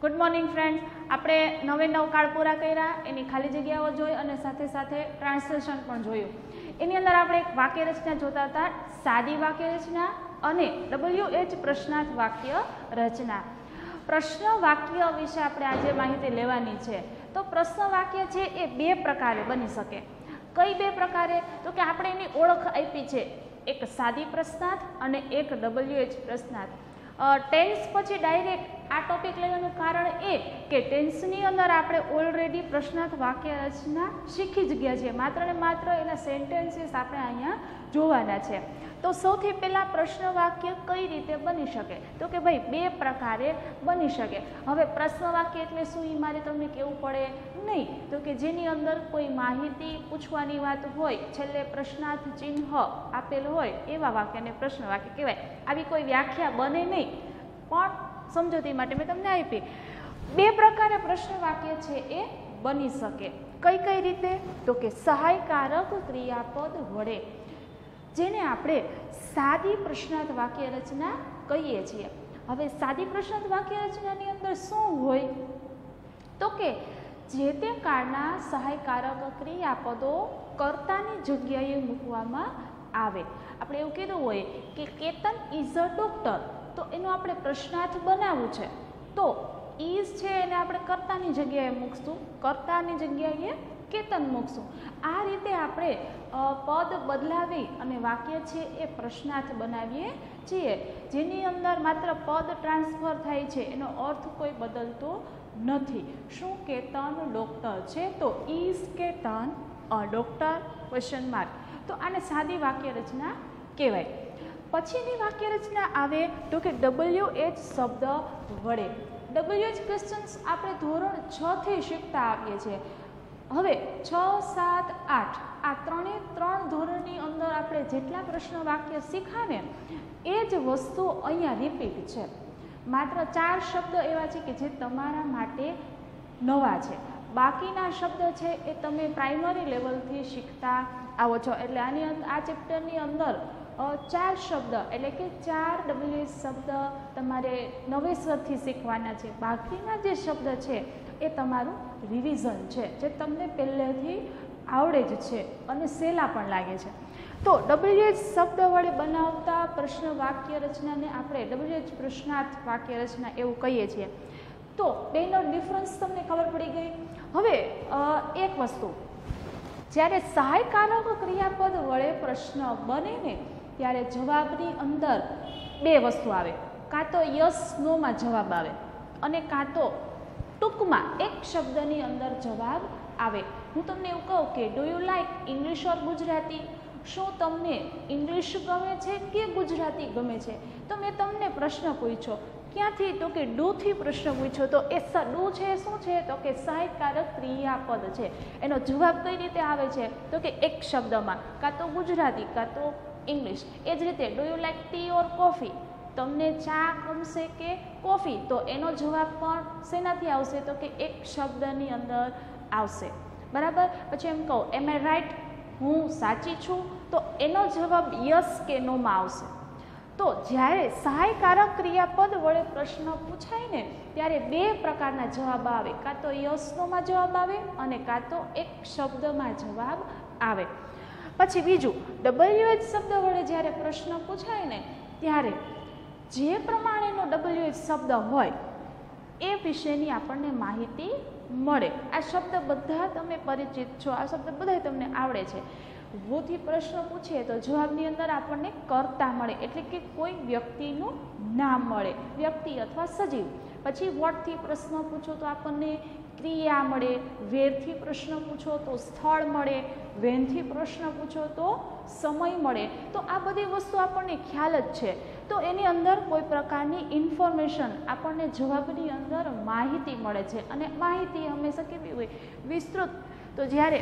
Good morning friends. આપણે નવે નવ કાર્ડ પૂરા કર્યા, એની ખાલી જગ્યાઓ જોઈ અને સાથે સાથે ટ્રાન્સલેશન પણ જોયું। એની અંદર આપણે એક વાક્ય રચના જોતા હતા, સાદી વાક્ય રચના અને WH પ્રશ્નાર્થ વાક્ય રચના। પ્રશ્ન વાક્ય વિશે આપણે આજે માહિતી લેવાની છે। તો પ્રશ્ન વાક્ય છે એ બે પ્રકારે બની શકે। કઈ બે પ્રકારે? તો કે આપણે એની ઓળખ આપી છે, એક સાદી પ્રશ્નાર્થ અને એક WH પ્રશ્નાર્થ। ટેન્સ પછી ડાયરેક્ટ આ ટોપિક લેવાનું કારણ એ કે ટેન્સની અંદર આપણે ઓલરેડી પ્રશ્નાર્થ વાક્ય રચના શીખી જ ગયા છીએ, માત્ર ને માત્ર એના સેન્ટેન્સીસ આપણે અહીંયા જોવાના છે। તો સૌથી પહેલાં પ્રશ્ન વાક્ય કઈ રીતે બની શકે? તો કે ભાઈ બે પ્રકારે બની શકે। હવે પ્રશ્ન વાક્ય એટલે શું એ મારે તમને કહેવું પડે નહીં, તો કે જેની અંદર કોઈ માહિતી પૂછવાની વાત હોય, છેલ્લે પ્રશ્નાર્થ ચિહ્ન આપેલ હોય એવા વાક્યને પ્રશ્ન વાક્ય કહેવાય। આવી કોઈ વ્યાખ્યા બને નહીં, પણ સમજૂતી માટે મેં તમને આપી। બે પ્રકારે પ્રશ્ન વાક્ય છે એ બની શકે। કઈ કઈ રીતે? તો કે સહાયકારક ક્રિયાપદ વડે, જેને આપણે સાદી પ્રશ્નાર્થ વાક્ય રચના કહીએ છીએ। હવે સાદી પ્રશ્નાર્થ વાક્ય રચનાની અંદર શું હોય? તો કે જે તે કાળના સહાયકારક ક્રિયાપદો કર્તાની જગ્યાએ મૂકવામાં આવે। આપણે એવું કીધું હોય કે કેતન ઇઝ અ ડોક્ટર, તો એનો આપણે પ્રશ્નાર્થ બનાવવું છે, તો ઇઝ છે એને આપણે કર્તાની જગ્યાએ મૂકશું, કર્તાની જગ્યાએ કેતન મૂકશું। આ રીતે આપણે પદ બદલાવી અને વાક્ય છે એ પ્રશ્નાર્થ બનાવીએ છીએ, જેની અંદર માત્ર પદ ટ્રાન્સફર થાય છે, એનો અર્થ કોઈ બદલતો નથી। શું કેતન ડોક્ટર છે? તો is Ketan a doctor question mark. તો આને સાદી વાક્ય રચના કહેવાય। પછીની વાક્ય રચના આવે તો કે WH શબ્દ વડે। WH ક્વેશ્ચન્સ આપણે ધોરણ 6 થી શીખતા આવીએ છીએ। હવે 6, 7, 8 આ ત્રણ ધોરણની અંદર આપણે જેટલા પ્રશ્ન વાક્ય શીખાને એ જ વસ્તુ અહીંયા રિપીટ છે। માત્ર 4 શબ્દ એવા છે કે જે તમારા માટે નવા છે, બાકીના શબ્દ છે એ તમે પ્રાઇમરી લેવલથી શીખતા આવો છો। એટલે આની આ ચેપ્ટરની અંદર 4 શબ્દ એટલે કે 4 WH શબ્દ તમારે નવેસરથી શીખવાના છે। બાકીના જે શબ્દ છે એ તમારું રિવિઝન છે, જે તમને પહેલેથી આવડે જ છે અને સહેલા પણ લાગે છે। તો WH શબ્દ વડે બનાવતા પ્રશ્ન વાક્ય રચનાને આપણે WH પ્રશ્નાર્થ વાક્ય રચના એવું કહીએ છીએ। તો બેનો ડિફરન્સ તમને ખબર પડી ગઈ। હવે એક વસ્તુ, જ્યારે સહાયકારક ક્રિયાપદ વડે પ્રશ્ન બને ને ત્યારે જવાબની અંદર બે વસ્તુ આવે, કાં તો યસ નોમાં જવાબ આવે અને કાં તો ટૂંકમાં એક શબ્દની અંદર જવાબ આવે। હું તમને એવું કહું કે ડુ યુ લાઇક ઇંગ્લિશ ઓર ગુજરાતી? શું તમને ઇંગ્લિશ ગમે છે કે ગુજરાતી ગમે છે? તો મેં તમને પ્રશ્ન પૂછ્યો, ક્યાંથી? તો કે ડુથી પ્રશ્ન પૂછ્યો। તો એ ડુ છે શું છે? તો કે સહાયકારક ક્રિયાપદ છે। એનો જવાબ કઈ રીતે આવે છે? તો કે એક શબ્દમાં, કાં તો ગુજરાતી કાં તો ઇંગ્લિશ। એ જ રીતે do you like tea or coffee? તમને ચા ગમશે કે કોફી? તો એનો જવાબ પણ શેનાથી આવશે? તો કે એક શબ્દની અંદર આવશે, બરાબર। પછી એમ કહું એમ આઈ રાઇટ? હું સાચી છું? તો એનો જવાબ યસ કે નોમાં આવશે। તો જ્યારે સહાયકારક ક્રિયાપદ વડે પ્રશ્ન પૂછાય ને ત્યારે બે પ્રકારના જવાબ આવે, કાં તો યસ નોમાં જવાબ આવે અને કાં તો એક શબ્દમાં જવાબ આવે। પછી બીજું, WH શબ્દ વડે જ્યારે પ્રશ્ન પૂછાય ને ત્યારે જે પ્રમાણેનો WH શબ્દ હોય એ વિશેની આપણને માહિતી મળે। આ શબ્દ બધા તમે પરિચિત છો, આ શબ્દ બધા તમને આવડે છે। વોથી પ્રશ્ન પૂછીએ તો જવાબની અંદર આપણને કર્તા મળે, એટલે કે કોઈ વ્યક્તિનું નામ મળે, વ્યક્તિ અથવા સજીવ। પછી વોટથી પ્રશ્ન પૂછો તો આપણને ક્રિયા મળે, વેરથી પ્રશ્ન પૂછો તો સ્થળ મળે, વેનથી પ્રશ્ન પૂછો તો સમય મળે। તો આ બધી વસ્તુ આપણને ખ્યાલ જ છે। તો એની અંદર કોઈ પ્રકારની ઇન્ફોર્મેશન આપણને જવાબની અંદર માહિતી મળે છે, અને માહિતી હંમેશા કેવી હોય? વિસ્તૃત। તો જ્યારે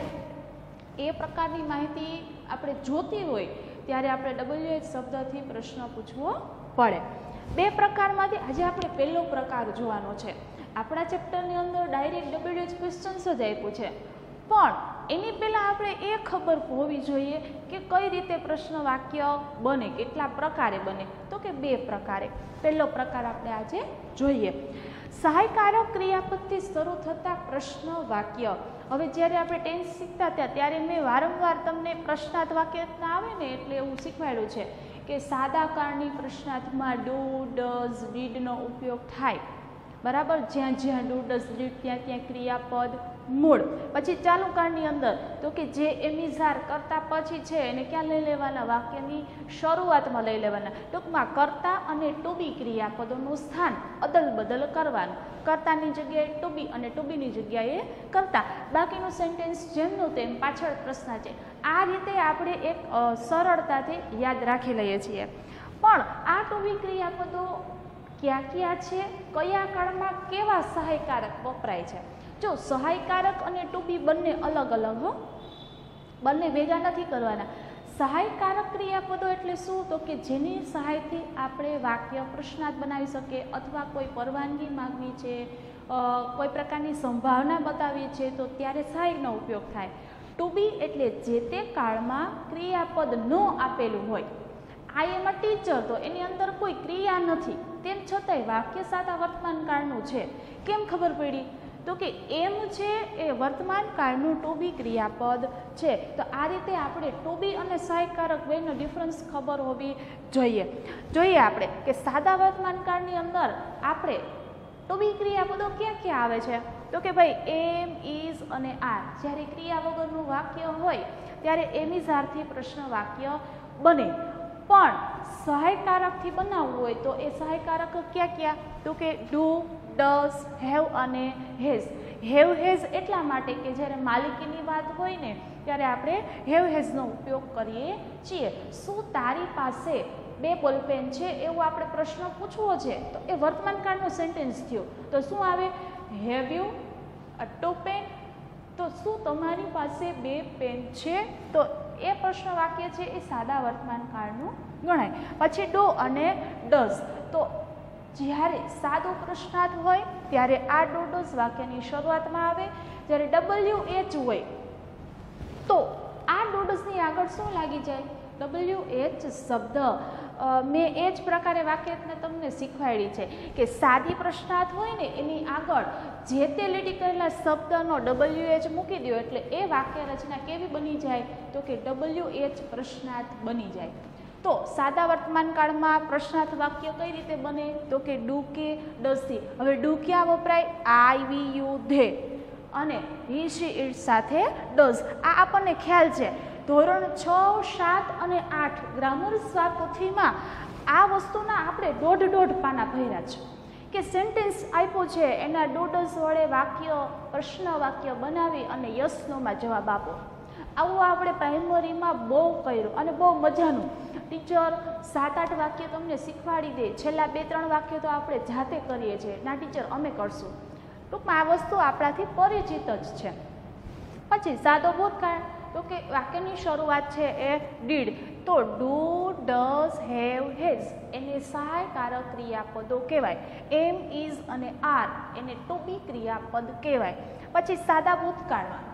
એ પ્રકારની માહિતી આપણે જોતી હોય ત્યારે આપણે WH શબ્દથી પ્રશ્ન પૂછવો પડે। બે પ્રકારમાંથી આજે આપણે પહેલો પ્રકાર જોવાનો છે। આપણા ચેપ્ટરની અંદર ડાયરેક્ટ WH ક્વેશ્ચન્સ જ આપ્યું છે, પણ એની પહેલાં આપણે એ ખબર હોવી જોઈએ કે કઈ રીતે પ્રશ્ન વાક્ય બને, કેટલા પ્રકારે બને? તો કે બે પ્રકારે। પહેલો પ્રકાર આપણે આજે જોઈએ। સહાયકારક ક્રિયાપદથી શરૂ થતા પ્રશ્ન વાક્ય. હવે જ્યારે આપણે ટેન્સ શીખતા હતા ત્યારે મેં વારંવાર તમને પ્રશ્નાર્થ વાક્ય આવે ને એટલે એવું શીખવાડ્યું છે કે સાદા કાળની પ્રશ્નાર્થમાં ડુ, ડઝ, ડીડનો ઉપયોગ થાય. બરાબર, જ્યાં જ્યાં ડુ, ડઝ, ડીડ ત્યાં ત્યાં ક્રિયાપદ મૂળ. પછી ચાલુ કાળની અંદર તો કે જે એમિઝાર કરતા પછી છે એને ક્યાં લઈ લેવાના? વાક્યની શરૂઆતમાં લઈ લેવાના. ટૂંકમાં કરતા અને ટુ બી ક્રિયાપદોનું સ્થાન અદલ બદલ કરવાનું. કરતાની જગ્યાએ ટુ બી અને ટુ બીની જગ્યાએ કરતા. બાકીનું સેન્ટેન્સ જેમનું તેમ પાછળ પ્રશ્ન છે. આ રીતે આપણે એક સરળતાથી યાદ રાખી લઈએ છીએ. પણ આ ટુ બી ક્રિયાપદો ક્યાં ક્યાં છે, કયા કાળમાં કેવા સહાયકારક વપરાય છે? જો સહાયકારક અને ટુ બી બંને અલગ અલગ હો, બંને ભેગા નથી કરવાના. સહાયકારક ક્રિયાપદો એટલે શું? તો કે જેની સહાયથી આપણે વાક્ય પ્રશ્નાર્થ બનાવી શકીએ અથવા કોઈ પરવાનગી માગવી છે, કોઈ પ્રકારની સંભાવના બતાવી છે તો ત્યારે સહાયકનો ઉપયોગ થાય. ટુ બી એટલે જે તે કાળમાં ક્રિયાપદ ન આપેલું હોય. આઈ એમ અ ટીચર, તો એની અંદર કોઈ ક્રિયા નથી, તેમ છતાંય વાક્ય સાદા વર્તમાન કાળનું છે. કેમ ખબર પડી? તો કે એમ છે એ વર્તમાન કાળનું ટુ બી ક્રિયાપદ છે. તો આ રીતે આપણે ટુ બી અને સહાયકારક બેનો ડિફરન્સ ખબર હોવી જોઈએ. આપણે કે સાદા વર્તમાન કાળની અંદર આપણે ટુ બી ક્રિયાપદો ક્યાં ક્યાં આવે છે? તો કે ભાઈ એમ, ઇઝ અને આર. જ્યારે ક્રિયા વગરનું વાક્ય હોય ત્યારે એમ ઇઝ આરથી પ્રશ્ન વાક્ય બને. પણ સહાયકારકથી બનાવવું હોય તો એ સહાયકારક ક્યાં ક્યાં? તો કે ડુ, ડઝ, હેવ અને હેઝ. હેવ હેઝ એટલા માટે કે જ્યારે માલિકીની વાત હોય ને ત્યારે આપણે હેવ હેઝનો ઉપયોગ કરીએ છીએ. શું તારી પાસે 2 બોલપેન છે એવો આપણે પ્રશ્ન પૂછવો છે તો એ વર્તમાન કાળનો સેન્ટેન્સ થયો. તો શું આવે? Have you a 2 pen? તો શું તમારી પાસે 2 પેન છે? તો એ પ્રશ્ન વાક્ય છે એ સાદા વર્તમાન કાળનું ગણાય. પછી ડુ અને ડઝ, તો જ્યારે સાદો પ્રશ્નાર્થ હોય ત્યારે આ ડુ ડઝ વાક્યની શરૂઆતમાં આવે. જ્યારે WH હોય તો આ ડુ ડઝની આગળ શું લાગી જાય? WH શબ્દ. મેં એ જ પ્રકારે વાક્યને તમને શીખવાડી છે કે સાદી પ્રશ્નાર્થ હોય ને એની આગળ જે તે લીટી કરેલા શબ્દનો WH મૂકી દો એટલે એ વાક્ય રચના કેવી બની જાય? તો કે WH પ્રશ્નાર્થ બની જાય. તો સાદા વર્તમાન કાળમાં પ્રશ્નાર્થ વાક્ય કઈ રીતે બને? તો કે ડુ કે ડઝથી. હવે ડુ ક્યાં વપરાય? આઈ, વી, યુ, ધે અને હી, શી, ઇટ સાથે ડઝ. આ આપણને ખ્યાલ છે. ધોરણ 6, 7 અને 8 ગ્રામર સ્વાપોથીમાં આ વસ્તુના આપણે દોઢ પાના ભર્યા છે કે સેન્ટેન્સ આપ્યો છે એના ડુ ડઝ વડે વાક્ય, પ્રશ્ન વાક્ય બનાવી અને યસ નોમાં જવાબ આપો. આવું આપણે પ્રાઇમરીમાં બહુ કર્યું અને બહુ મજાનું. ટીચર 7-8 વાક્ય તમને શીખવાડી દે, છેલ્લા 2-3 વાક્ય તો આપણે જાતે કરીએ છીએ. ના ટીચર અમે કરશું. ટૂંકમાં આ વસ્તુ આપણાથી પરિચિત જ છે. પછી સાદો ભૂતકાળ, તો કે વાક્યની શરૂઆત છે એ ડીડ. તો ડુ, ડઝ, હેવ, હેઝ એને સહાયકારક ક્રિયાપદો કહેવાય. એમ, ઇઝ અને આર એને ટુ બી ક્રિયાપદ કહેવાય. પછી સાદા ભૂતકાળમાં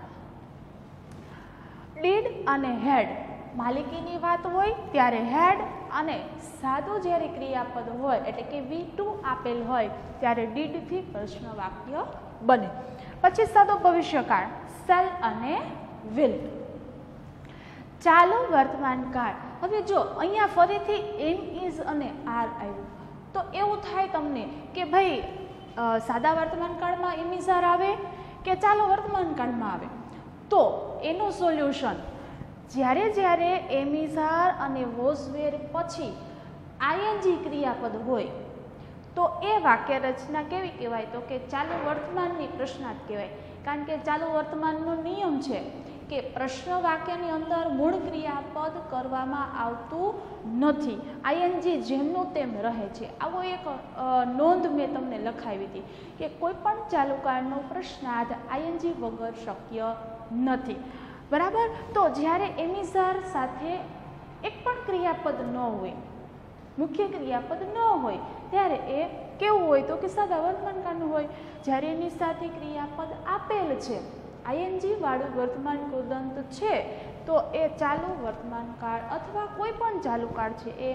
ડીડ અને હેડ, માલિકીની વાત હોય ત્યારે હેડ, અને સાદું જ્યારે ક્રિયાપદ હોય એટલે કે V2 આપેલ હોય ત્યારે ડીડથી પ્રશ્ન વાક્ય બને. પછી સાદો ભવિષ્યકાળ શેલ અને વિલ. ચાલો વર્તમાન કાળ. હવે જો અહીંયા ફરીથી એમ, ઇઝ અને આર આવ્યું તો એવું થાય તમને કે ભાઈ સાદા વર્તમાન કાળમાં એમ, ઇઝ, આર આવે કે ચાલો વર્તમાન કાળમાં આવે? તો એનું સોલ્યુશન, જ્યારે એમ, ઇઝ, આર અને વોઝ, વેર પછી આઈએનજી ક્રિયાપદ હોય તો એ વાક્ય રચના કેવી કહેવાય? તો કે ચાલુ વર્તમાનની પ્રશ્નાર્થ કહેવાય. કારણ કે ચાલુ વર્તમાનનો નિયમ છે કે પ્રશ્ન વાક્યની અંદર મૂળ ક્રિયાપદ કરવામાં આવતું નથી. આઈએનજી જેમનું તેમ રહે છે. આવો એક નોંધ મેં તમને લખાવી હતી કે કોઈ પણ ચાલુકાળનો પ્રશ્નાર્થ આઈએનજી વગર શક્ય નથી. બરાબર. તો જ્યારે એમ, ઇઝ, આર સાથે એક પણ ક્રિયાપદ ન હોય, મુખ્ય ક્રિયાપદ ન હોય ત્યારે એ કેવું હોય? તો કે સાદા વર્તમાન કાળનું હોય. જ્યારે એની સાથે ક્રિયાપદ આપેલ છે, આઈએનજી વાળું વર્તમાન કૃદંત છે, તો એ ચાલુ વર્તમાન કાળ અથવા કોઈ પણ ચાલુ કાળ છે એ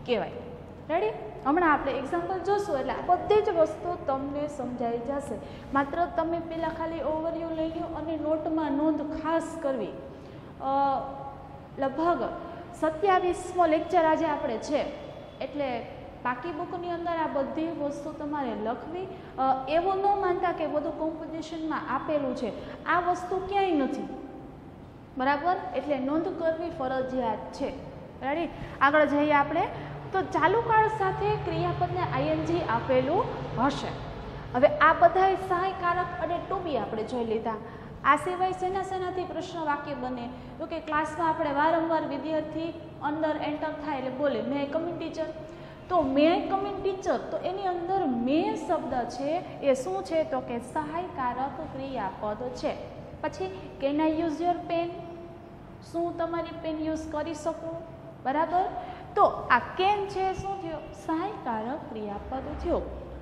કહેવાય. રેડી? હમણાં આપણે એક્ઝામ્પલ જોશું એટલે આ બધી જ વસ્તુ તમને સમજાઈ જશે. માત્ર તમે પહેલાં ખાલી ઓવરવ્યૂ લઈ લો અને નોટમાં નોંધ ખાસ કરવી. લગભગ 27મો લેક્ચર આજે આપણે છે એટલે બાકી બુકની અંદર આ બધી વસ્તુ તમારે લખવી. એવું ન માનતા કે બધું કોમ્પિટિશનમાં આપેલું છે, આ વસ્તુ ક્યાંય નથી, બરાબર? એટલે નોંધ કરવી ફરજિયાત છે. રેડી? આગળ જઈએ આપણે. તો ચાલુ કાળ સાથે ક્રિયાપદને આઈએનજી આપેલું હશે. હવે આ બધાય સહાયકારક અને ટુ બી આપણે જોઈ લીધા. આ સિવાય શેનાથી પ્રશ્ન વાક્ય બને? તો કે ક્લાસમાં આપણે વારંવાર વિદ્યાર્થી અંદર એન્ટર થાય એટલે બોલે મે આઈ કમ ઇન ટીચર. તો મે આઈ કમ ઇન ટીચર, તો એની અંદર મે શબ્દ છે એ શું છે? તો કે સહાયકારક ક્રિયાપદ છે. પછી can I use your pen, શું તમારી પેન યુઝ કરી શકું? બરાબર? તો આ કેન છે શું થયો? સહાયકારક ક્રિયાપદ થયો,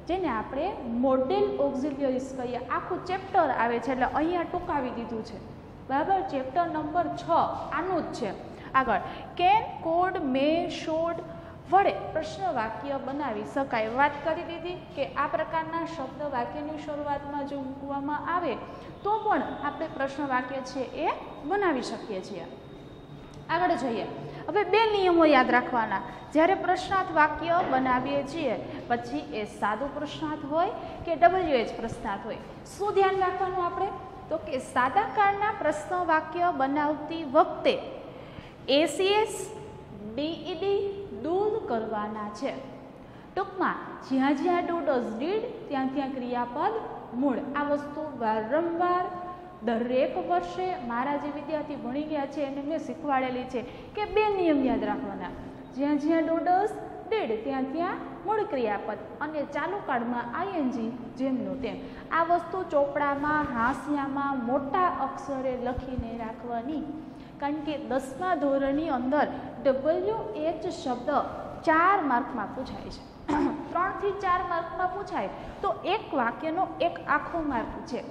જેને આપણે મોડેલ ઓક્ઝિલિયરીઝ કહીએ. આખું ચેપ્ટર આવે છે એટલે અહીંયા ટૂંકાવી દીધું છે, બરાબર? ચેપ્ટર નંબર 6 આનું જ છે. આગળ કેન, કોડ, મે, શોડ વડે પ્રશ્ન વાક્ય બનાવી શકાય. વાત કરી દીધી કે આ પ્રકારના શબ્દ વાક્યની શરૂઆતમાં જો મૂકવામાં આવે તો પણ આપણે પ્રશ્ન વાક્ય છે એ બનાવી શકીએ છીએ. આગળ જોઈએ. હવે 2 નિયમો યાદ રાખવાના. જ્યારે પ્રશ્નાર્થ વાક્ય બનાવીએ છીએ પછી એ સાદું પ્રશ્નાર્થ હોય કે WH પ્રશ્નાર્થ હોય, શું ધ્યાન રાખવાનું આપણે? તો કે સાદા કાળના પ્રશ્ન વાક્ય બનાવતી વખતે ACS, DED દૂર કરવાના છે. ટૂંકમાં જ્યાં જ્યાં ડુ ડઝ ડીડ ત્યાં ત્યાં ક્રિયાપદ મૂળ. આ વસ્તુ વારંવાર દરેક વર્ષે મારા જે વિદ્યાર્થી ભણી ગયા છે એને મેં શીખવાડેલી છે કે 2 નિયમ યાદ રાખવાના. જ્યાં જ્યાં ડુ ડઝ ડીડ ત્યાં ત્યાં મૂળ ક્રિયાપદ અને ચાલુ કાળમાં આઈએનજી જેમનું તેમ. આ વસ્તુ ચોપડામાં હાંસિયામાં મોટા અક્ષરે લખીને રાખવાની, કારણ કે 10મા ધોરણની અંદર WH શબ્દ 4 માર્કમાં પૂછાય છે. 3 થી 4 માર્કમાં પૂછાય તો એક વાક્યનો એક આખો માર્ક છે.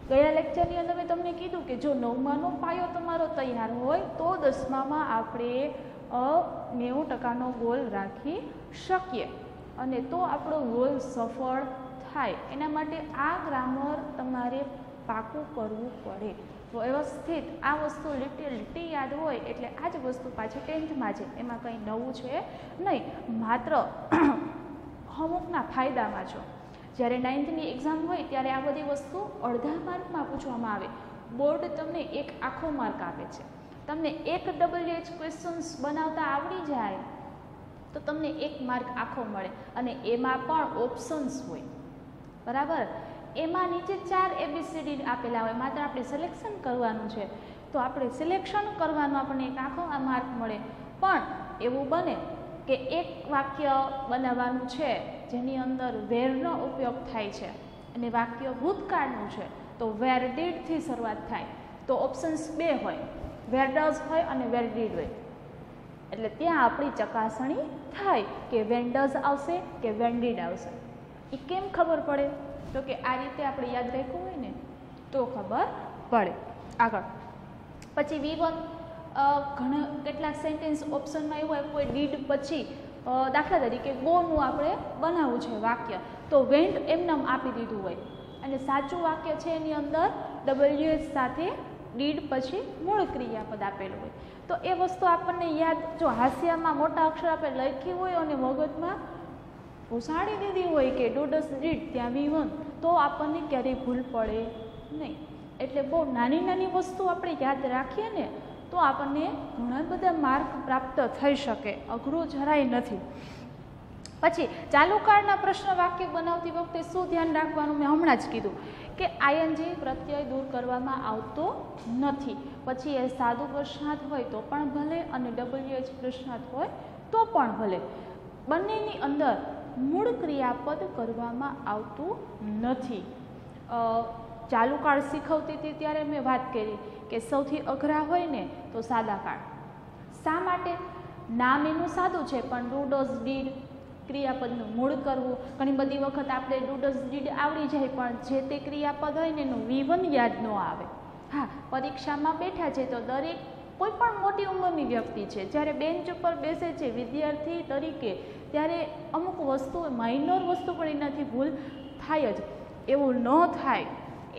ગયા લેક્ચરની અંદર મેં તમને કીધું કે જો 9માનો પાયો તમારો તૈયાર હોય તો 10મામાં આપણે 90% ગોલ રાખી શકીએ અને તો આપણો ગોલ સફળ થાય. એના માટે આ ગ્રામર તમારે પાકું કરવું પડે, વ્યવસ્થિત. આ વસ્તુ લીટી યાદ હોય એટલે આ જ વસ્તુ પાછી 10થમાં છે, એમાં કંઈ નવું છે નહીં, માત્ર અમુકના ફાયદામાં છો. જ્યારે 9થની એક્ઝામ હોય ત્યારે આ બધી વસ્તુ અડધા માર્કમાં પૂછવામાં આવે. બોર્ડ તમને એક આખો માર્ક આપે છે. તમને એક WH ક્વેશ્ચન્સ બનાવતા આવડી જાય તો તમને 1 માર્ક આખો મળે અને એમાં પણ ઓપ્શન્સ હોય, બરાબર? એમાં નીચે 4 ABCD આપેલા હોય, માત્ર આપણે સિલેક્શન કરવાનું છે. તો આપણે સિલેક્શન કરવાનું આપણને એક આખો માર્ક મળે. પણ એવું બને કે એક વાક્ય બનાવવાનું છે જેની અંદર વેરનો ઉપયોગ થાય છે અને વાક્ય ભૂતકાળનું છે તો વેર ડીડથી શરૂઆત થાય, તો ઓપ્શન્સ 2 હોય, વેર ડઝ હોય અને વેર ડીડ હોય. એટલે ત્યાં આપણી ચકાસણી થાય કે વેન ડઝ આવશે કે વેન ડીડ આવશે. એ કેમ ખબર પડે? તો કે આ રીતે આપણે યાદ રાખ્યું હોય ને તો ખબર પડે. આગળ પછી V1 ઘણા કેટલાક સેન્ટેન્સ ઓપ્શનમાં એવું હોય કોઈ ડીડ પછી દાખલા તરીકે ગોનું આપણે બનાવવું છે વાક્ય તો વેન્ટ એમનામ આપી દીધું હોય અને સાચું વાક્ય છે એની અંદર WH સાથે ડીડ પછી મૂળ ક્રિયાપદ આપેલું હોય. તો એ વસ્તુ આપણને યાદ, જો હાસ્યામાં મોટા અક્ષર આપણે લખી હોય અને મગજમાં ઘુસાડી દીધી હોય કે ડુ ડઝ ડીડ ત્યાં V1 તો આપણને ક્યારેય ભૂલ પડે નહીં. એટલે બહુ નાની નાની વસ્તુ આપણે યાદ રાખીએ ને તો આપણને ઘણા બધા માર્ક પ્રાપ્ત થઈ શકે, અઘરું જરાય નથી. પછી ચાલુ કાળના પ્રશ્ન વાક્ય બનાવતી વખતે શું ધ્યાન રાખવાનું મેં હમણાં જ કીધું કે આઈએનજી પ્રત્યય દૂર કરવામાં આવતો નથી. પછી એ સાદું પ્રશ્નાર્થ હોય તો પણ ભલે અને WH પ્રશ્નાર્થ હોય તો પણ ભલે, બંનેની અંદર મૂળ ક્રિયાપદ કરવામાં આવતું નથી. ચાલુ કાળ શીખવતી હતી ત્યારે મેં વાત કરી કે સૌથી અઘરા હોય ને તો સાદા કાળ. શા માટે? નામ એનું સાદું છે પણ ડુ ડઝ ડીડ ક્રિયાપદનું મૂળ કરવું. ઘણી બધી વખત આપણે ડુ ડઝ ડીડ આવડી જાય પણ જે તે ક્રિયાપદ હોય ને એનું V1 યાદ ન આવે. હા, પરીક્ષામાં બેઠા છે તો દરેક કોઈ પણ મોટી ઉંમરની વ્યક્તિ છે જ્યારે બેન્ચ ઉપર બેસે છે વિદ્યાર્થી તરીકે ત્યારે અમુક વસ્તુ માઇનોર વસ્તુ પણ એનાથી ભૂલ થાય જ. એવું ન થાય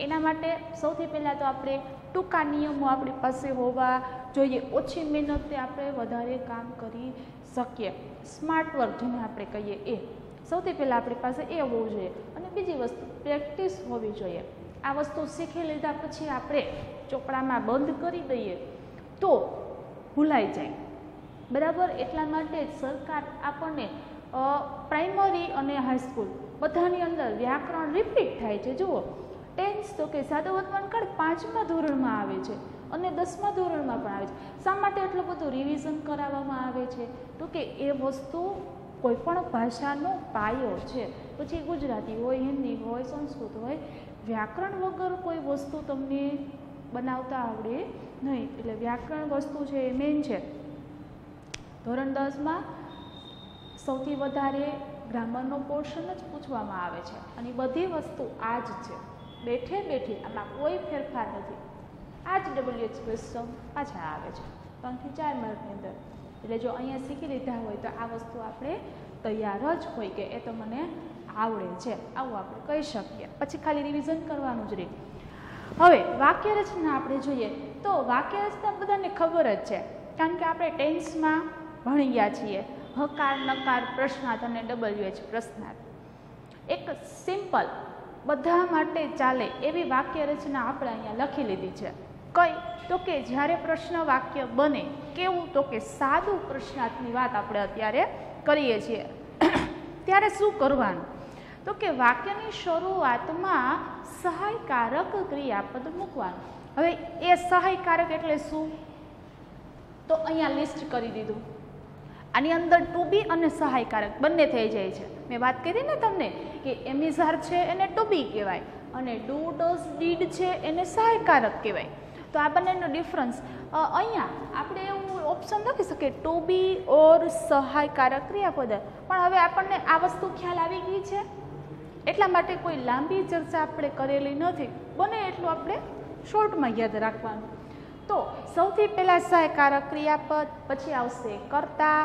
એના માટે સૌથી પહેલાં તો આપણે ટૂંકા નિયમો આપણી પાસે હોવા જોઈએ. ઓછી મહેનતે આપણે વધારે કામ કરી શકીએ. સ્માર્ટ વર્ક જેને આપણે કહીએ એ સૌથી પહેલાં આપણી પાસે એ હોવું જોઈએ. અને બીજી વસ્તુ પ્રેક્ટિસ હોવી જોઈએ. આ વસ્તુ શીખી લીધા પછી આપણે ચોપડામાં બંધ કરી દઈએ તો ભૂલાઈ જાય. બરાબર, એટલા માટે જ સરકાર આપણને પ્રાઇમરી અને હાઈસ્કૂલ બધાની અંદર વ્યાકરણ રિપીટ થાય છે. જુઓ, ટેન્સ તો કે સાદો વર્તમાન કાળ 5મા ધોરણમાં આવે છે અને 10મા ધોરણમાં પણ આવે છે. શા માટે એટલું બધું રિવિઝન કરાવવામાં આવે છે? તો કે એ વસ્તુ કોઈપણ ભાષાનો પાયો છે. પછી ગુજરાતી હોય, હિન્દી હોય, સંસ્કૃત હોય, વ્યાકરણ વગર કોઈ વસ્તુ તમને બનાવતા આવડે નહીં. એટલે વ્યાકરણ વસ્તુ છે એ મેઇન છે. ધોરણ 10માં સૌથી વધારે ગ્રામરનો પોર્શન જ પૂછવામાં આવે છે અને બધી વસ્તુ આ જ છે. બેઠે બેઠી આમાં કોઈ ફેરફાર નથી. આ જ WH ક્વેશ્ચન પાછા આવે છે 3 થી 4 માર્કની અંદર. એટલે જો અહીંયા શીખી લીધા હોય તો આ વસ્તુ આપણે તૈયાર જ હોય કે એ તો મને આવડે છે, આવું આપણે કહી શકીએ. પછી ખાલી રિવિઝન કરવાનું જ રહે. હવે વાક્ય રચના આપણે જોઈએ તો વાક્ય રચના બધાને ખબર જ છે, કારણ કે આપણે ટેન્સમાં ભણી ગયા છીએ. હકાર, નકાર, પ્રશ્નાર્થ અને WH પ્રશ્નાર્થ. એક સિમ્પલ બધા માટે ચાલે એવી વાક્ય રચના આપણે અહીંયા લખી લીધી છે. કઈ? તો કે જ્યારે પ્રશ્ન વાક્ય બને કેવું? તો કે સાદું પ્રશ્નાર્થની વાત આપણે અત્યારે કરીએ છીએ. ત્યારે શું કરવાનું? તો કે વાક્યની શરૂઆતમાં સહાયકારક ક્રિયાપદ મૂકવાનું. હવે એ સહાયકારક એટલે શું? તો અહીંયા લિસ્ટ કરી દીધું. આની અંદર ટુ બી અને સહાયકારક બંને થઈ જાય છે. મેં વાત કરી ને તમને કે એમિઝાર છે એને ટુ બી કહેવાય અને ડુ, ડઝ, ડીડ છે એને સહાયકારક કહેવાય. તો આ બંનેનો ડિફરન્સ અહીંયા આપણે એવું ઓપ્શન લખી શકીએ ટુ બી ઓર સહાયકારક ક્રિયાપદ. પણ હવે આપણને આ વસ્તુ ખ્યાલ આવી ગઈ છે એટલા માટે કોઈ લાંબી ચર્ચા આપણે કરેલી નથી. બને એટલું આપણે શોર્ટમાં યાદ રાખવાનું. તો સૌથી પહેલાં સહાયકારક ક્રિયાપદ, પછી આવશે કર્તા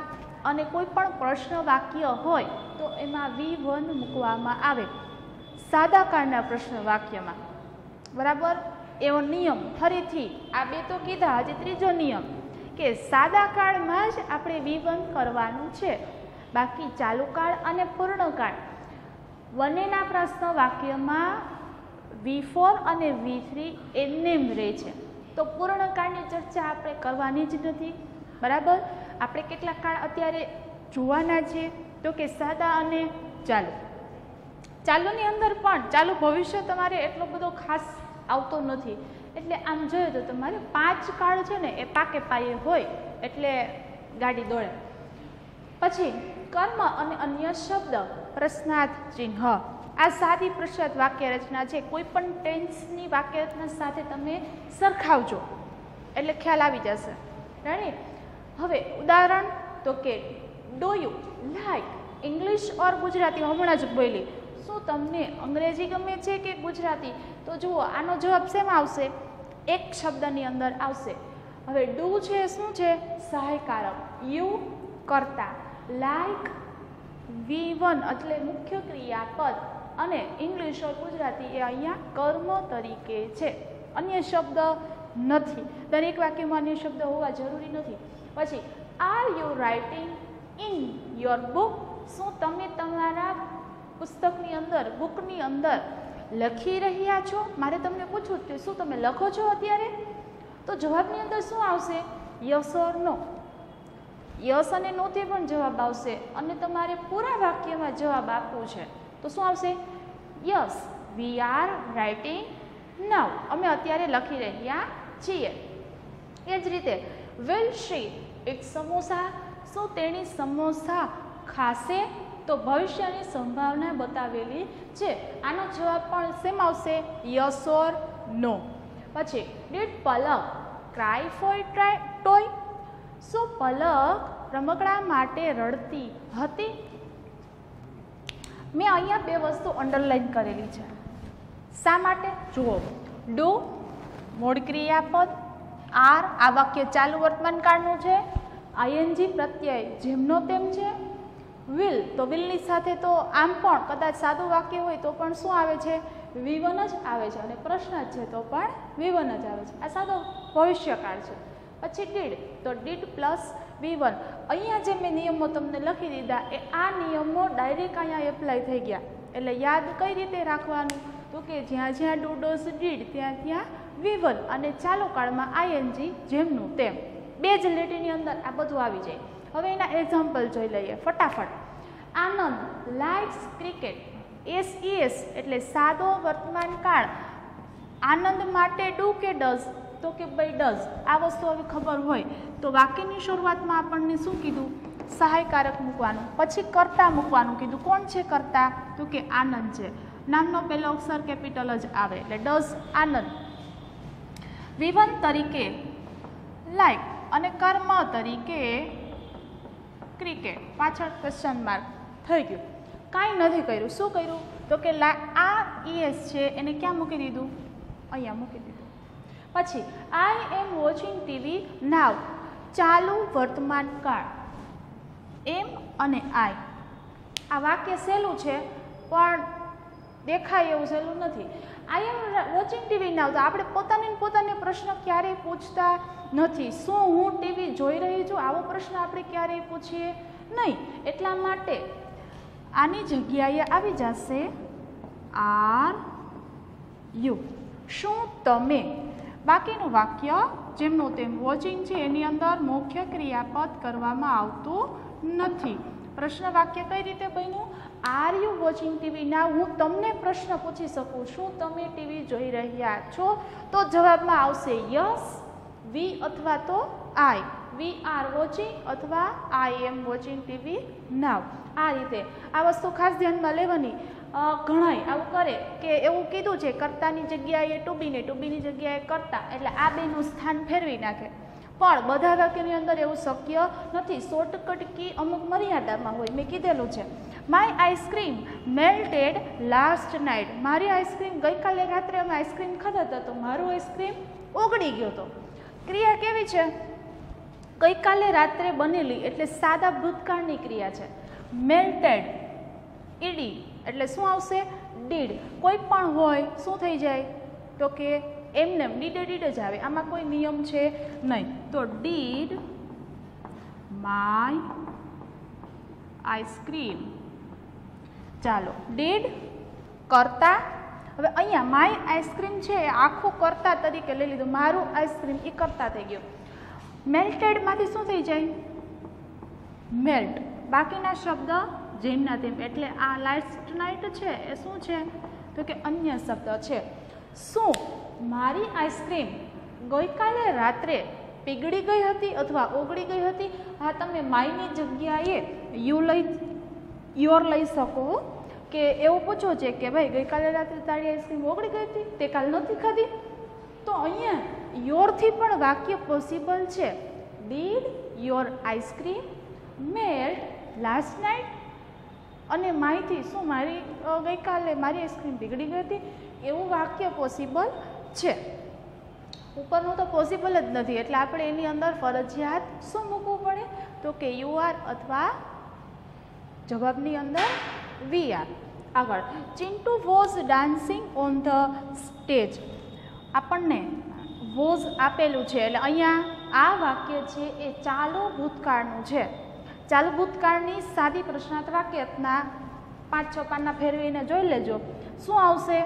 અને કોઈ પણ પ્રશ્ન વાક્ય હોય તો એમાં V1 મૂકવામાં આવે સાદા કાળના પ્રશ્ન વાક્યમાં. બરાબર, એવો નિયમ ફરીથી આ બે તો કીધા, હજી ત્રીજો નિયમ કે સાદા કાળમાં જ આપણે V1 કરવાનું છે. બાકી ચાલુ કાળ અને પૂર્ણકાળ બંનેના પ્રશ્ન વાક્યમાં V4 અને V3 એમ રહે છે. તો પૂર્ણકાળની ચર્ચા આપણે કરવાની જ નથી. બરાબર, આપણે કેટલા કાળ અત્યારે જોવાના છે? તો કે સાદા અને ચાલુ. ચાલુની અંદર પણ ચાલુ ભવિષ્ય તમારે એટલો બધો ખાસ આવતો નથી. એટલે આમ જોઈએ તો તમારે 5 કાળ છે ને એ પાકે પાયે હોય એટલે ગાડી દોડે. પછી કર્મ અને અન્ય શબ્દ, પ્રશ્નાર્થ ચિહ્ન. આ સાદી પ્રશ્નાર્થ વાક્ય રચના છે. કોઈ પણ ટેન્સની વાક્ય રચના સાથે તમે સરખાવજો એટલે ખ્યાલ આવી જશે. રાઈટ. હવે ઉદાહરણ તો કે ડુ યુ લાઈક ઇંગ્લિશ ઓર ગુજરાતી? હમણાં જ બોલી. શું તમને અંગ્રેજી ગમે છે કે ગુજરાતી? તો જુઓ આનો જવાબ શેમાં આવશે? એક શબ્દની અંદર આવશે. હવે ડુ છે શું છે? સહાયકારક. યુ કર્તા. લાઈક V1 એટલે મુખ્ય ક્રિયાપદ અને ઇંગ્લિશ ઓર ગુજરાતી એ અહીંયા કર્મ તરીકે છે. અન્ય શબ્દ નથી. દરેક વાક્યમાં અન્ય શબ્દ હોવા જરૂરી નથી. પછી are you writing in your book? શું તમે તમારા પુસ્તકની અંદર, બુકની અંદર લખી રહ્યા છો? મારે તમને પૂછવું કે શું તમે લખો છો અત્યારે? તો જવાબની અંદર શું આવશે? Yes or no. યસ અને નોથી પણ જવાબ આવશે અને તમારે પૂરા વાક્યમાં જવાબ આપવું છે તો શું આવશે? યસ વી આર રાઇટિંગ નાઉ. અમે અત્યારે લખી રહ્યા છીએ. એ જ રીતે વિલ શી ઇટ સમોસા? શું તેણી સમોસા ખાશે? તો ભવિષ્યની સંભાવના બતાવેલી છે. આનો જવાબ પણ સેમ આવશે? Yes or no. પછી did Palak cry for toy? શું પલક રમકડા માટે રડતી હતી? મેં અહીંયા બે વસ્તુ અંડરલાઈન કરેલી છે. શા માટે? જુઓ, ડુ મૂળ ક્રિયાપદ, આર આ વાક્ય ચાલુ વર્તમાન કાળનું છે, આઈએનજી પ્રત્યય જેમનો તેમ છે, વિલ, તો વિલની સાથે તો આમ પણ કદાચ સાદું વાક્ય હોય તો પણ શું આવે છે? V1 જ આવે છે. અને પ્રશ્ન જ છે તો પણ V1 જ આવે છે. આ સાદો ભવિષ્યકાળ છે. પછી ડીડ, તો ડીડ પ્લસ V1. અહીંયા જે મેં નિયમો તમને લખી દીધા એ આ નિયમો ડાયરેક્ટ અહીંયા એપ્લાય થઈ ગયા. એટલે યાદ કઈ રીતે રાખવાનું? તો કે જ્યાં જ્યાં ડુ ડઝ ડીડ ત્યાં ત્યાં V1 અને ચાલુ કાળમાં ING જેમનું તેમ. બે જ લીટીની અંદર આ બધું આવી જાય. હવે એના એક્ઝામ્પલ જોઈ લઈએ ફટાફટ. આનંદ લાઇક્સ ક્રિકેટ. SES એટલે સાદો વર્તમાન કાળ. આનંદ માટે ડુ કે ડઝ? તો કે ભાઈ ડઝ. આ વસ્તુ હવે ખબર હોય તો વાક્યની શરૂઆતમાં આપણને શું કીધું? સહાયકારક મૂકવાનું. પછી કર્તા મૂકવાનું કીધું. કોણ છે કર્તા? તો કે આનંદ છે. નામનો પહેલો અક્ષર કેપિટલ જ આવે એટલે ડઝ આનંદ. V1 તરીકે લાઈક અને કર્મ તરીકે ક્રિકેટ. પાછળ ક્વેશ્ચન માર્ક થઈ ગયું. કાંઈ નથી કર્યું. શું કર્યું? તો કે આ ES છે એને ક્યાં મૂકી દીધું? અહીંયા મૂકી દીધું. પછી આઈ એમ વોચિંગ ટીવી નાવ. ચાલુ વર્તમાન કાળ. એમ અને આઈ. આ વાક્ય સહેલું છે પણ દેખાય એવું સહેલું નથી. આઈ એમ વોચિંગ ટીવી નાવ. તો આપણે પોતાને પ્રશ્ન ક્યારેય પૂછતા નથી. શું હું ટીવી જોઈ રહી છું? આવો પ્રશ્ન આપણે ક્યારેય પૂછીએ નહીં. એટલા માટે આની જગ્યાએ આવી જશે આર યુ. શું તમે? બાકીનું વાક્ય જેમનું તેમ વોચિંગ છે એની અંદર મુખ્ય ક્રિયાપદ કરવામાં આવતું નથી. પ્રશ્ન વાક્ય કઈ રીતે બન્યું? આર યુ વોચિંગ ટીવી નાવ. હું તમને પ્રશ્ન પૂછી શકું શું તમે ટીવી જોઈ રહ્યા છો? તો જવાબમાં આવશે યસ, વી અથવા તો આઈ. વી આર વોચિંગ અથવા આઈ એમ વોચિંગ ટીવી નાવ. આ રીતે આ વસ્તુ ખાસ ધ્યાનમાં લેવાની. ઘણાય આવું કરે કે એવું કીધું છે કર્તાની જગ્યાએ ટુ બી ને ટુ બીની જગ્યાએ કર્તા એટલે આ બેનું સ્થાન ફેરવી નાખે. પણ બધા વાક્યની અંદર એવું શક્ય નથી. શોર્ટકટ કી અમુક મર્યાદામાં હોય. મેં કીધેલું છે my ice cream melted last night. મારી આઈસ્ક્રીમ ગઈકાલે રાત્રે અમે આઈસ્ક્રીમ ખાતા હતા તો મારું આઈસ્ક્રીમ ઓગળી ગયો હતો. ક્રિયા કેવી છે? ગઈકાલે રાત્રે બનેલી એટલે સાદા ભૂતકાળની ક્રિયા છે. મેલ્ટેડ ઈડી એટલે શું આવશે? ડીડ. કોઈ પણ હોય શું થઈ જાય? તો કે એમને ડીડ જ આવે. આમાં કોઈ નિયમ છે નહીં. તો ડીડ માય આઈસ્ક્રીમ. ચાલો ડીડ કર્તા. હવે અહીંયા માય આઈસ્ક્રીમ છે એ આખું કર્તા તરીકે લઈ લીધું. મારું આઈસ્ક્રીમ એ કર્તા થઈ ગયું. મેલ્ટેડમાંથી શું થઈ જાય? મેલ્ટ. બાકીના શબ્દ જેમના તેમ. એટલે આ લાસ્ટ નાઇટ છે એ શું છે? તો કે અન્ય શબ્દ છે. શું મારી આઈસ્ક્રીમ ગઈકાલે રાત્રે પીગળી ગઈ હતી અથવા ઓગળી ગઈ હતી? હા, તમે માયની જગ્યાએ યોર લઈ શકો કે એવું પૂછો છે કે ભાઈ ગઈકાલે રાત્રે તારી આઈસ્ક્રીમ ઓગળી ગઈ હતી, તે કાલ નથી ખાધી? તો અહીંયા યોરથી પણ વાક્ય પોસિબલ છે. Did your ice cream melt last night? અને માહિતી શું મારી ગઈકાલે મારી આઈસ્ક્રીમ પીગળી ગઈ હતી? એવું વાક્ય પોસિબલ છે. ઉપરનું તો પોસિબલ જ નથી એટલે આપણે એની અંદર ફરજિયાત શું મૂકવું પડે? તો કે યુ આર અથવા જવાબની અંદર વી આર. આગળ Chintu was dancing on the stage. આપણને વોઝ આપેલું છે એટલે અહીંયા આ વાક્ય છે એ ચાલુ ભૂતકાળનું છે. ચાલુ ભૂતકાળની સાદી પ્રશ્નાર્થ વાક્યના 5-6 પાના ફેરવીને જોઈ લેજો. શું આવશે?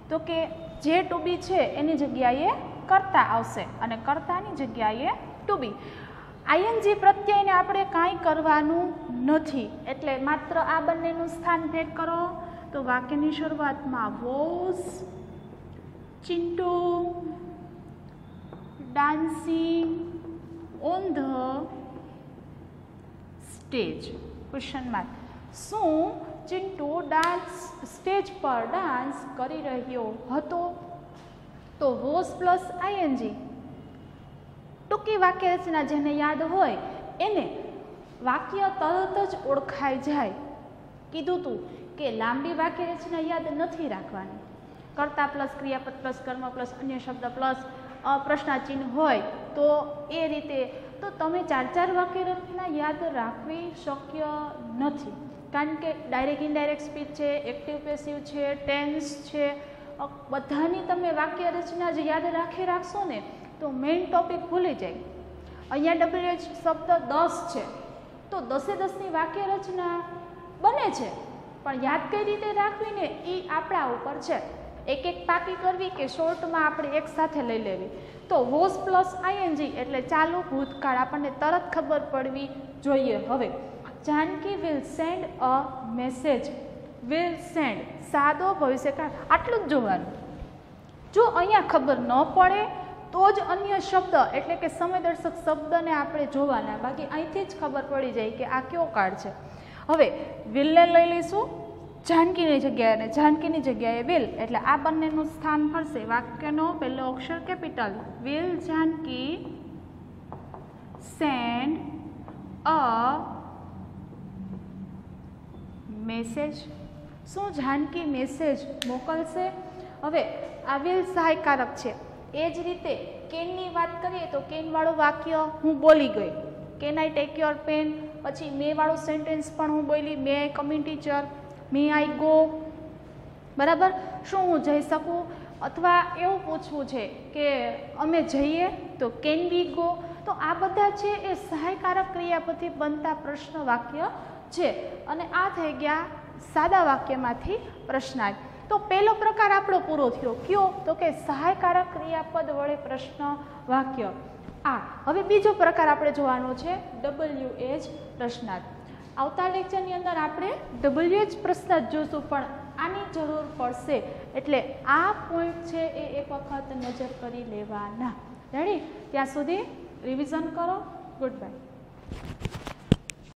તો કે જે ટુ બી છે એની જગ્યાએ કર્તા આવશે અને કર્તાની જગ્યાએ ટુ બી. આઈએનજી પ્રત્યયને આપણે કાંઈ કરવાનું નથી એટલે માત્ર આ બંનેનું સ્થાન ભેદ કરો. તો વાક્યની શરૂઆતમાં was Chintu dancing on the stage? Question mark. શું ચિન્ટુ સ્ટેજ પર ડાન્સ કરી રહ્યો હતો? તો વોઝ પ્લસ આઈએનજી. ટૂંકી વાક્ય રચના જેને યાદ હોય એને વાક્ય તરત જ ઓળખાઈ જાય. કીધું તું કે લાંબી વાક્ય રચના યાદ નથી રાખવાની. કર્તા પ્લસ ક્રિયાપદ પ્લસ કર્મ પ્લસ અન્ય શબ્દ પ્લસ પ્રશ્નાચિહ્ન હોય તો એ રીતે તો તમે 4 વાક્ય રચના યાદ રાખવી શક્ય નથી, કારણ કે ડાયરેક્ટ ઇનડાયરેક્ટ સ્પીચ છે, એક્ટિવ પેસિવ છે, ટેન્સ છે, બધાની તમે વાક્ય રચના જે યાદ રાખશો ને તો મેઇન ટોપિક ભૂલી જાય. અહીંયા WH શબ્દ 10 છે તો 10-10ની વાક્ય રચના બને છે, પણ યાદ કઈ રીતે રાખવી ને એ આપણા ઉપર છે. એક પાકી કરવી કે શોર્ટમાં આપણે એક સાથે લઈ લેવી. તો વોઝ પ્લસ ING એટલે ચાલુ ભૂતકાળ આપણને તરત ખબર પડવી જોઈએ. હવે Janaki will send a message. Will send સાદો ભવિષ્યકાળ, આટલું જ જોવાનું. જો અહીંયા ખબર ન પડે તો જ અન્ય શબ્દ એટલે કે સમયદર્શક શબ્દને આપણે જોવાના, બાકી અહીંથી જ ખબર પડી જાય કે આ કયો કાળ છે. હવે વિલને લઈ લઈશું જાનકીની જગ્યાએ, અને જાનકીની જગ્યાએ વિલ એટલે આ બંનેનું સ્થાન ફરશે. વાક્યનો પહેલો અક્ષર capital. Will Janaki send a message. શું જાનકી મેસેજ મોકલશે? હવે આ વિલ સહાયકારક છે. એ જ રીતે કેનની વાત કરીએ તો કેનવાળું વાક્ય હું બોલી ગઈ, can I take your pen. પછી મે વાળું સેન્ટેન્સ પણ હું બોલી, may I come in teacher, may I go. બરાબર, શું હું જઈ શકું? અથવા એવું પૂછવું છે કે અમે જઈએ તો કેન વી ગો. તો આ બધા છે એ સહાયકારક ક્રિયાપદથી બનતા પ્રશ્ન વાક્ય છે, અને આ થઈ ગયા સાદા વાક્યમાંથી પ્રશ્નાર્થ. તો પહેલો પ્રકાર આપણો પૂરો થયો. કયો? તો કે સહાયકારક ક્રિયાપદ વડે પ્રશ્ન વાક્ય. હવે બીજો પ્રકાર આપણે જોવાનો છે WH પ્રશ્નાર્થ. આવતા લેક્ચરની અંદર આપણે WH પ્રશ્નાર્થ જોશું, પણ આની જરૂર પડશે એટલે આ પોઈન્ટ છે એ એક વખત નજર કરી લેવાના. રેડી? ત્યાં સુધી રિવિઝન કરો. Good bye.